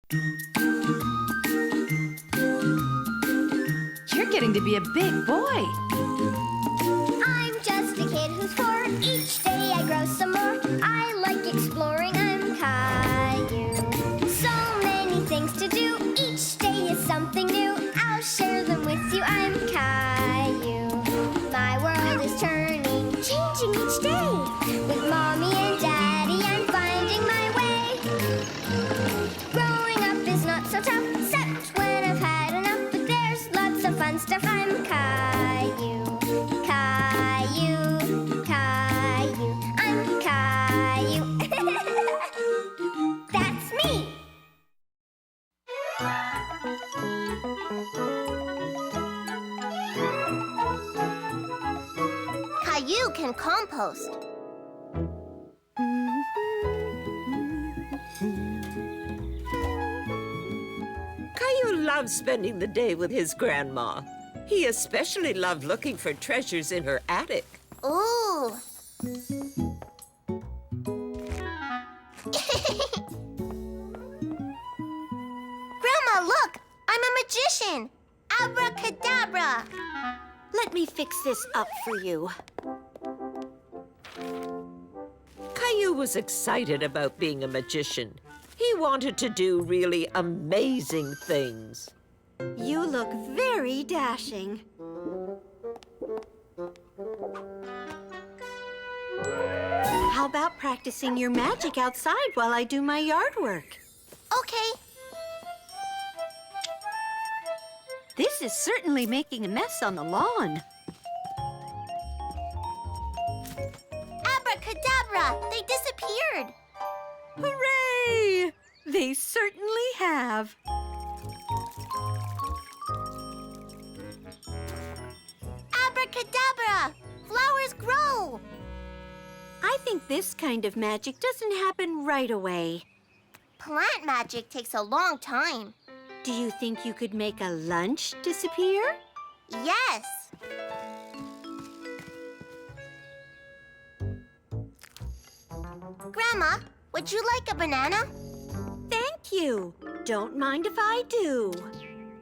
You're getting to be a big boy. I'm just a kid who's 4. Each day I grow some more. I like exploring. I'm Caillou. So many things to do. Each day is something new. I'll share them with you. I'm Caillou. My world is turning, changing each day. With Mommy and Daddy, I'm finding my way. Growing up is not so tough, except when I've had enough. But there's lots of fun stuff. I'm Caillou. Caillou, Caillou, I'm Caillou. That's me. Caillou can compost. Caillou loves spending the day with his grandma. He especially loved looking for treasures in her attic. Ooh. Grandma, look! I'm a magician! Abracadabra! Let me fix this up for you. Caillou was excited about being a magician. He wanted to do really amazing things. You look very dashing. How about practicing your magic outside while I do my yard work? Okay. This is certainly making a mess on the lawn. Abracadabra! They disappeared! Hooray! They certainly have. Abracadabra! Flowers grow! I think this kind of magic doesn't happen right away. Plant magic takes a long time. Do you think you could make a lunch disappear? Yes! Grandma, would you like a banana? Thank you. Don't mind if I do.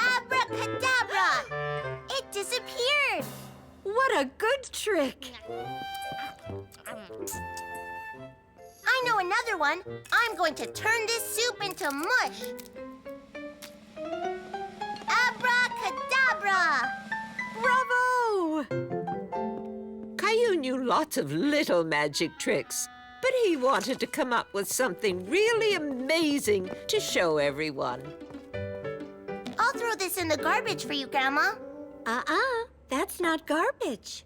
Abracadabra! It disappeared! What a good trick. I know another one. I'm going to turn this soup into mush. Abracadabra! Bravo! Caillou knew lots of little magic tricks, but he wanted to come up with something really amazing to show everyone. I'll throw this in the garbage for you, Grandma. That's not garbage.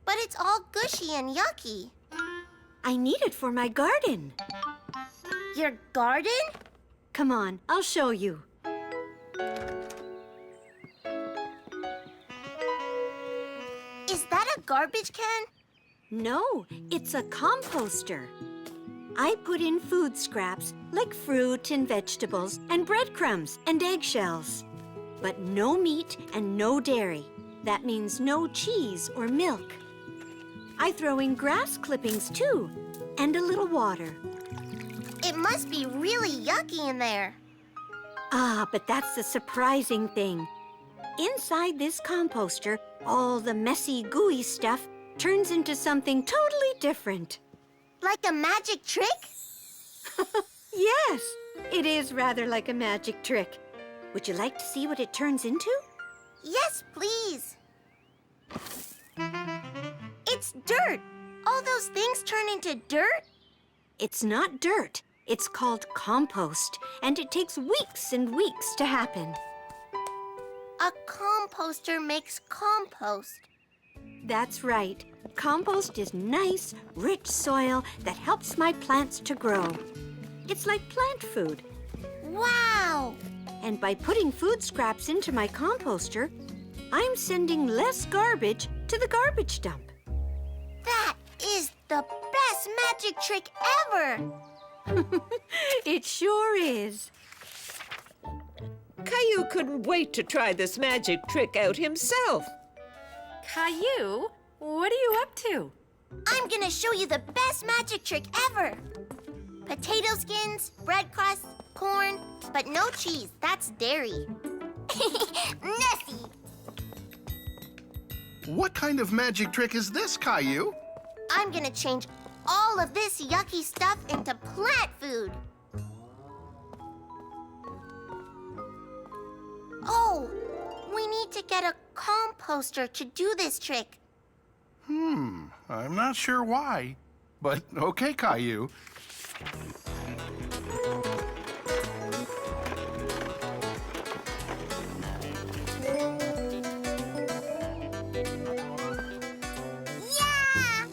But it's all gushy and yucky. I need it for my garden. Your garden? Come on, I'll show you. Is that a garbage can? No, it's a composter. I put in food scraps like fruit and vegetables and breadcrumbs and eggshells. But no meat and no dairy. That means no cheese or milk. I throw in grass clippings too, and a little water. It must be really yucky in there. But that's the surprising thing. Inside this composter, all the messy, gooey stuff turns into something totally different. Like a magic trick? Yes, it is rather like a magic trick. Would you like to see what it turns into? Yes, please. It's dirt. All those things turn into dirt? It's not dirt. It's called compost, and it takes weeks and weeks to happen. A composter makes compost. That's right. Compost is nice, rich soil that helps my plants to grow. It's like plant food. Wow! And by putting food scraps into my composter, I'm sending less garbage to the garbage dump. That is the best magic trick ever! It sure is. Caillou couldn't wait to try this magic trick out himself. Caillou, what are you up to? I'm gonna show you the best magic trick ever. Potato skins, bread crusts, corn. but no cheese. That's dairy. Nessie! What kind of magic trick is this, Caillou? I'm gonna change all of this yucky stuff into plant food. Oh, we need to get a composter to do this trick. I'm not sure why, but okay, Caillou. Yeah!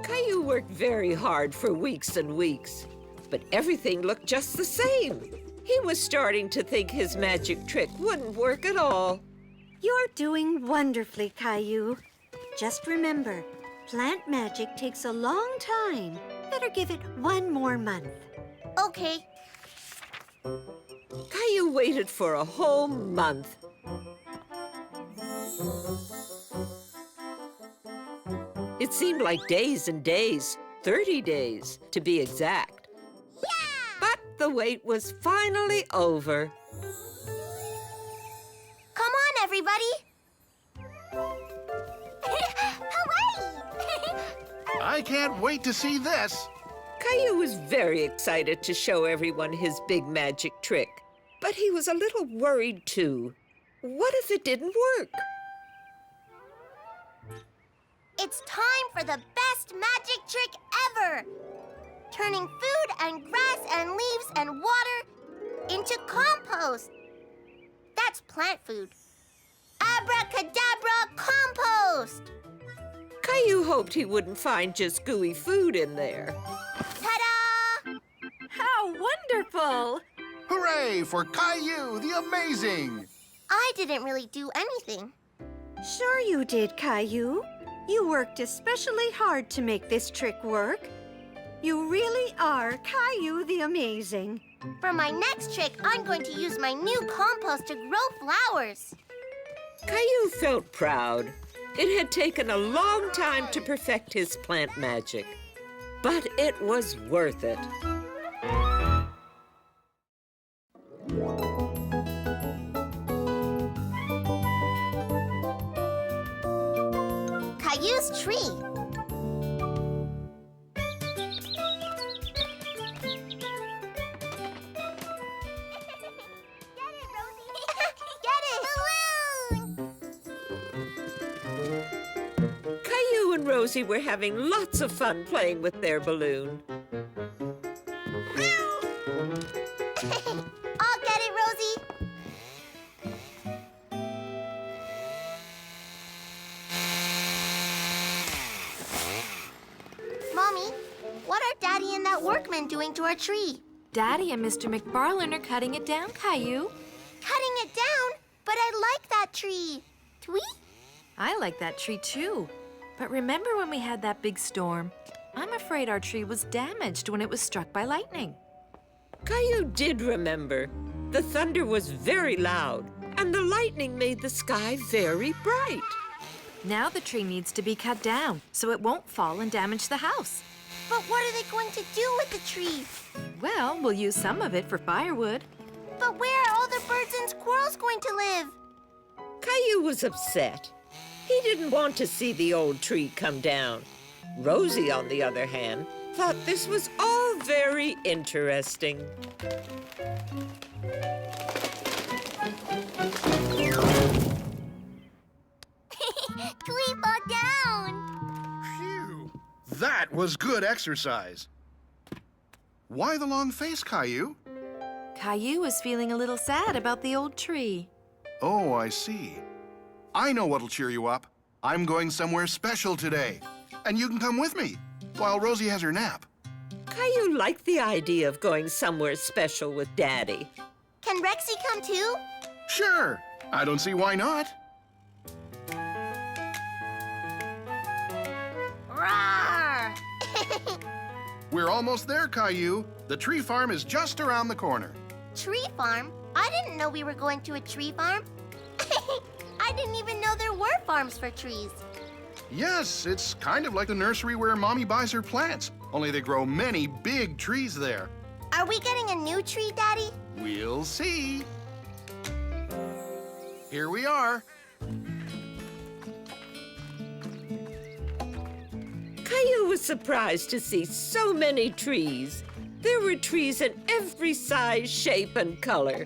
Caillou worked very hard for weeks and weeks, but everything looked just the same. He was starting to think his magic trick wouldn't work at all. You're doing wonderfully, Caillou. Just remember, plant magic takes a long time. Better give it one more month. Okay. Caillou waited for a whole month. It seemed like days and days, 30 days to be exact. Yeah! But the wait was finally over. Come on, everybody! Hooray! I can't wait to see this. Caillou was very excited to show everyone his big magic trick, but he was a little worried too. What if it didn't work? It's time for the best magic trick ever! Turning food and grass and leaves and water into compost. That's plant food. Abracadabra compost! Caillou hoped he wouldn't find just gooey food in there. Ta-da! How wonderful! Hooray for Caillou, the amazing! I didn't really do anything. Sure you did, Caillou. You worked especially hard to make this trick work. You really are Caillou the Amazing. For my next trick, I'm going to use my new compost to grow flowers. Caillou felt proud. It had taken a long time to perfect his plant magic, but it was worth it. Caillou's tree. Caillou and Rosie were having lots of fun playing with their balloon. I'll get it, Rosie. Mommy, what are Daddy and that workman doing to our tree? Daddy and Mr. McFarlane are cutting it down, Caillou. Cutting it down? But I like that tree. Tweet? I like that tree too. But remember when we had that big storm? I'm afraid our tree was damaged when it was struck by lightning. Caillou did remember. The thunder was very loud, and the lightning made the sky very bright. Now the tree needs to be cut down so it won't fall and damage the house. But what are they going to do with the tree? Well, we'll use some of it for firewood. But where are all the birds and squirrels going to live? Caillou was upset. He didn't want to see the old tree come down. Rosie, on the other hand, thought this was all very interesting. Tweet fell down. Phew, that was good exercise. Why the long face, Caillou? Caillou is feeling a little sad about the old tree. Oh, I see. I know what'll cheer you up. I'm going somewhere special today. And you can come with me while Rosie has her nap. Caillou liked the idea of going somewhere special with Daddy. Can Rexy come too? Sure. I don't see why not. Roar! We're almost there, Caillou. The tree farm is just around the corner. Tree farm? I didn't know we were going to a tree farm. I didn't even know there were farms for trees. Yes, it's kind of like the nursery where Mommy buys her plants, only they grow many big trees there. Are we getting a new tree, Daddy? We'll see. Here we are. Caillou was surprised to see so many trees. There were trees in every size, shape, and color.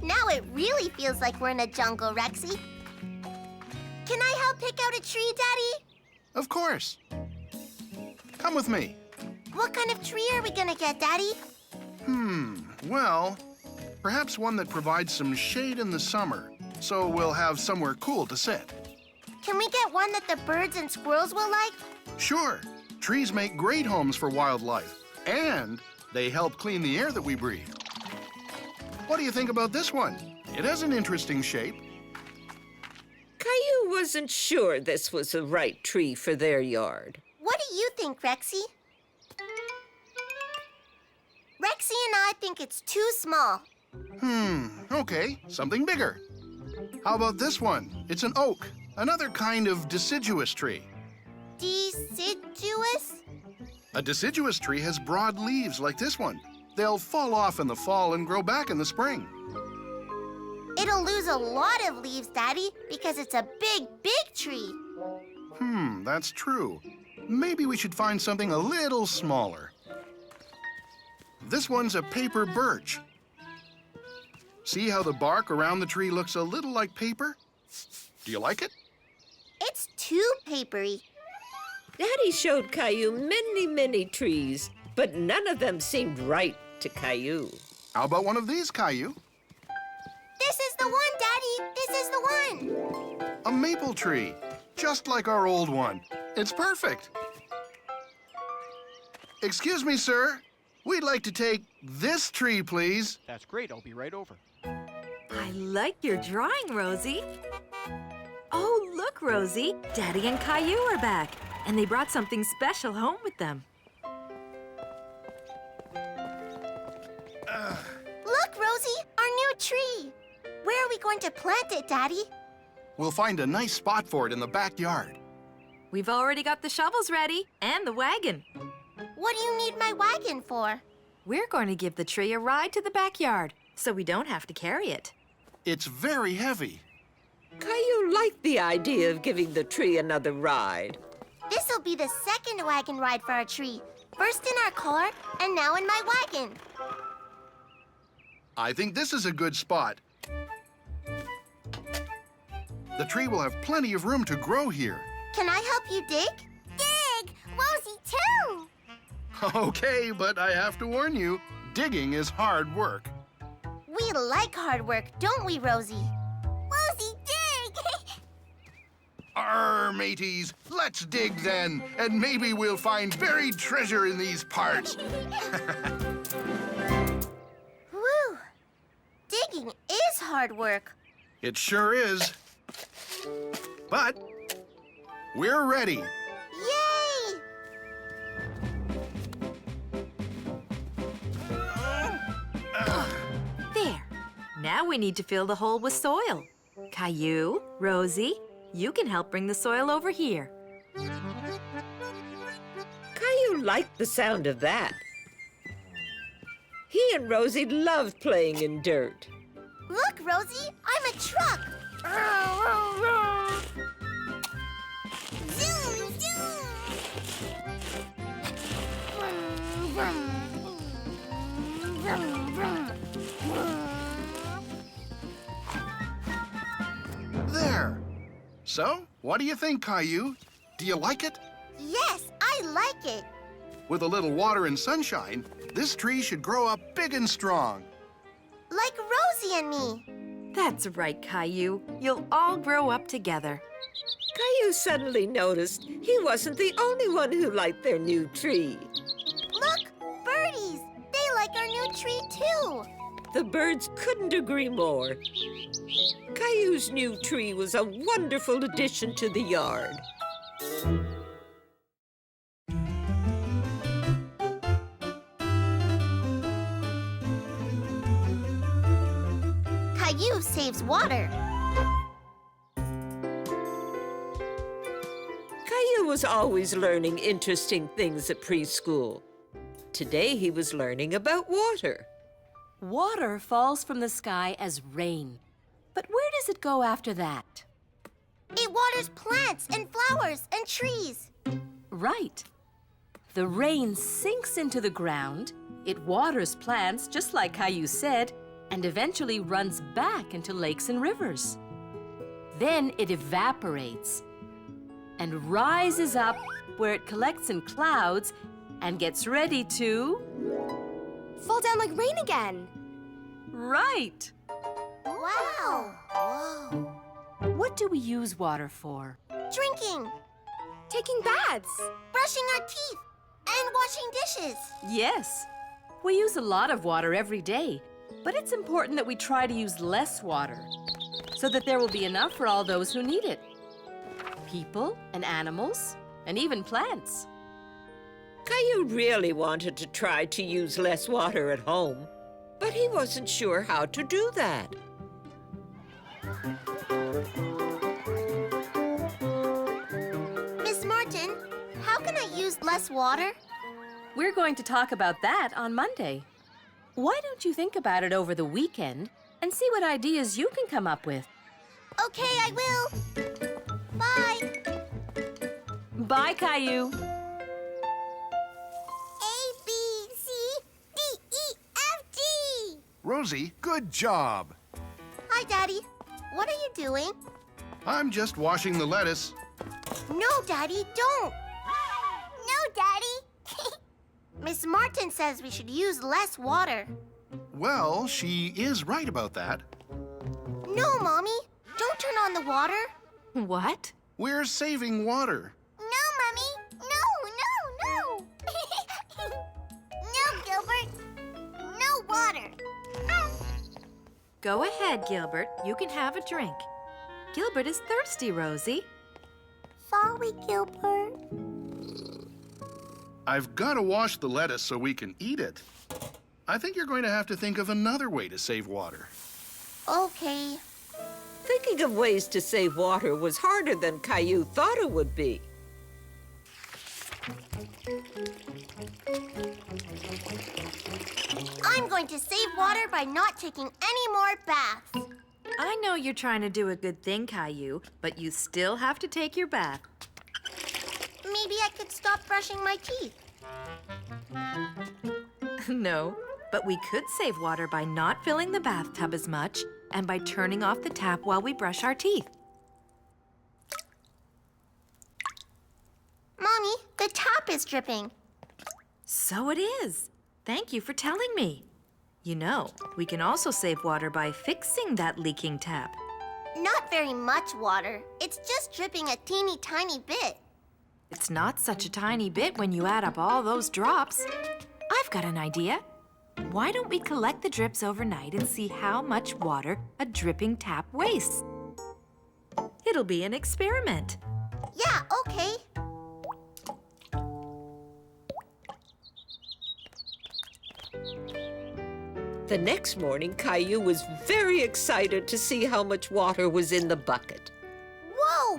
Now it really feels like we're in a jungle, Rexy. Can I help pick out a tree, Daddy? Of course. Come with me. What kind of tree are we gonna get, Daddy? Well, perhaps one that provides some shade in the summer, so we'll have somewhere cool to sit. Can we get one that the birds and squirrels will like? Sure. Trees make great homes for wildlife, and they help clean the air that we breathe. What do you think about this one? It has an interesting shape. Caillou wasn't sure this was the right tree for their yard. What do you think, Rexy? Rexy and I think it's too small. Okay, something bigger. How about this one? It's an oak, another kind of deciduous tree. Deciduous? A deciduous tree has broad leaves like this one. They'll fall off in the fall and grow back in the spring. It'll lose a lot of leaves, Daddy, because it's a big, big tree. That's true. Maybe we should find something a little smaller. This one's a paper birch. See how the bark around the tree looks a little like paper? Do you like it? It's too papery. Daddy showed Caillou many, many trees, but none of them seemed right to Caillou. How about one of these, Caillou? This is the one, Daddy. This is the one. A maple tree, just like our old one. It's perfect. Excuse me, sir. We'd like to take this tree, please. That's great. I'll be right over. I like your drawing, Rosie. Oh, look, Rosie. Daddy and Caillou are back, and they brought something special home with them. Look, Rosie, our new tree. Where are we going to plant it, Daddy? We'll find a nice spot for it in the backyard. We've already got the shovels ready and the wagon. What do you need my wagon for? We're going to give the tree a ride to the backyard, so we don't have to carry it. It's very heavy. Caillou liked the idea of giving the tree another ride. This'll be the second wagon ride for our tree. First in our car, and now in my wagon. I think this is a good spot. The tree will have plenty of room to grow here. Can I help you dig? Dig! Rosie, too! Okay, but I have to warn you, digging is hard work. We like hard work, don't we, Rosie? Rosie, dig! Arr, mateys, let's dig then, and maybe we'll find buried treasure in these parts. Whew! Digging is hard work. It sure is. But we're ready. Yay! There. Now we need to fill the hole with soil. Caillou, Rosie, you can help bring the soil over here. Caillou liked the sound of that. He and Rosie loved playing in dirt. Look, Rosie, I'm a truck. Zoom, zoom. There. So, what do you think, Caillou? Do you like it? Yes, I like it. With a little water and sunshine, this tree should grow up big and strong. Like Rosie and me. That's right, Caillou. You'll all grow up together. Caillou suddenly noticed he wasn't the only one who liked their new tree. Look, birdies. They like our new tree, too. The birds couldn't agree more. Caillou's new tree was a wonderful addition to the yard. Caillou saves water. Caillou was always learning interesting things at preschool. Today he was learning about water. Water falls from the sky as rain. But where does it go after that? It waters plants and flowers and trees. Right. The rain sinks into the ground, it waters plants, just like Caillou said, and eventually runs back into lakes and rivers. Then it evaporates and rises up where it collects in clouds and gets ready to... Fall down like rain again. Right! Wow. Whoa. What do we use water for? Drinking. Taking baths. Brushing our teeth. And washing dishes. Yes. We use a lot of water every day, but it's important that we try to use less water so that there will be enough for all those who need it. People and animals and even plants. Caillou really wanted to try to use less water at home, but he wasn't sure how to do that. Miss Martin, how can I use less water? We're going to talk about that on Monday. Why don't you think about it over the weekend and see what ideas you can come up with? Okay, I will. Bye. Bye, Caillou. A, B, C, D, E, F, G. Rosie, good job. Hi, Daddy. What are you doing? I'm just washing the lettuce. No, Daddy, don't. No, Daddy. Miss Martin says we should use less water. Well, she is right about that. No, Mommy. Don't turn on the water. What? We're saving water. No, Mommy. No, no, no. No, Gilbert. No water. Go ahead, Gilbert. You can have a drink. Gilbert is thirsty, Rosie. Sorry, Gilbert. I've got to wash the lettuce so we can eat it. I think you're going to have to think of another way to save water. Okay. Thinking of ways to save water was harder than Caillou thought it would be. I'm going to save water by not taking any more baths. I know you're trying to do a good thing, Caillou, but you still have to take your bath. Maybe I could stop brushing my teeth. No, but we could save water by not filling the bathtub as much and by turning off the tap while we brush our teeth. Mommy, the tap is dripping. So it is. Thank you for telling me. You know, we can also save water by fixing that leaking tap. Not very much water. It's just dripping a teeny tiny bit. It's not such a tiny bit when you add up all those drops. I've got an idea. Why don't we collect the drips overnight and see how much water a dripping tap wastes? It'll be an experiment. Yeah, okay. The next morning, Caillou was very excited to see how much water was in the bucket. Whoa!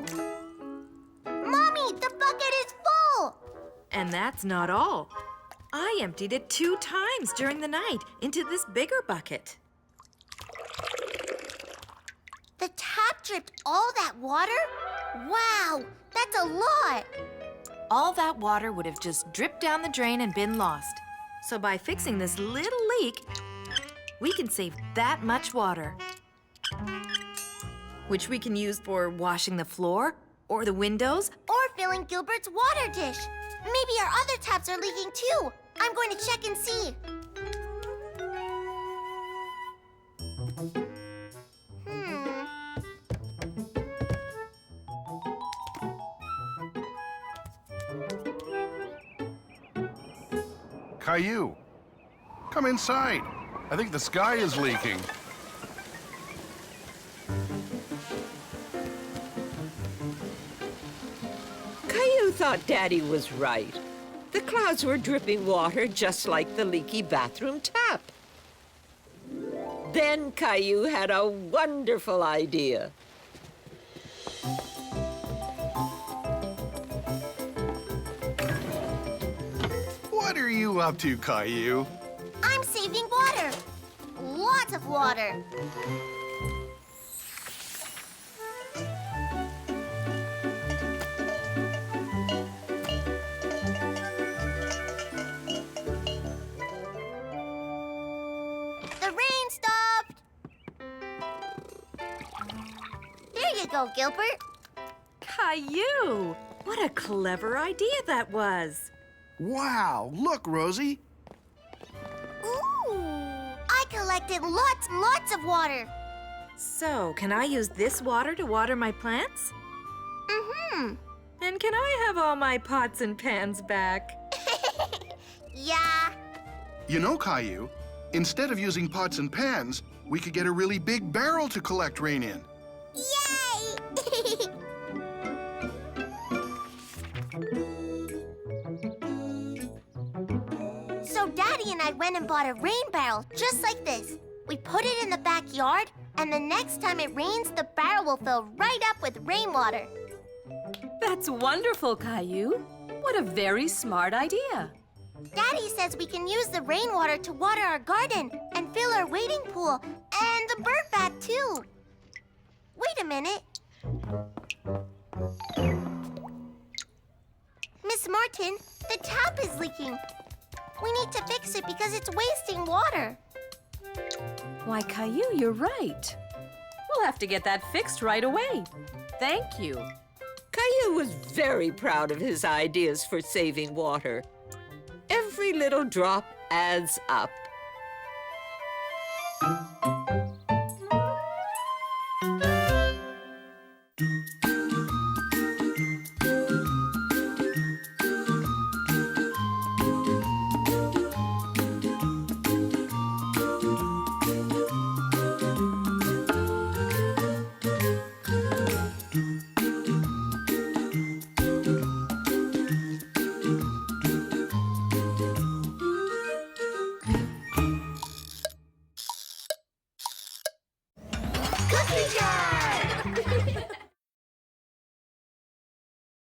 Mommy, the bucket is full! And that's not all. I emptied it 2 times during the night into this bigger bucket. The tap dripped all that water? Wow, that's a lot! All that water would have just dripped down the drain and been lost. So by fixing this little leak, we can save that much water, which we can use for washing the floor or the windows. Or filling Gilbert's water dish. Maybe our other taps are leaking too. I'm going to check and see. Caillou, come inside. I think the sky is leaking. Caillou thought Daddy was right. The clouds were dripping water just like the leaky bathroom tap. Then Caillou had a wonderful idea. What are you up to, Caillou? I'm saving water. Lots of water. The rain stopped. There you go, Gilbert. Caillou! What a clever idea that was. Wow, look, Rosie. Ooh! I collected lots and lots of water. So, can I use this water to water my plants? Mm-hmm. And can I have all my pots and pans back? Yeah. You know, Caillou, instead of using pots and pans, we could get a really big barrel to collect rain in. Yay! So Daddy and I went and bought a rain barrel just like this. We put it in the backyard, and the next time it rains, the barrel will fill right up with rainwater. That's wonderful, Caillou. What a very smart idea. Daddy says we can use the rainwater to water our garden and fill our wading pool and the bird bath too. Wait a minute. Miss Martin, the tap is leaking. We need to fix it because it's wasting water. Why, Caillou, you're right. We'll have to get that fixed right away. Thank you. Caillou was very proud of his ideas for saving water. Every little drop adds up.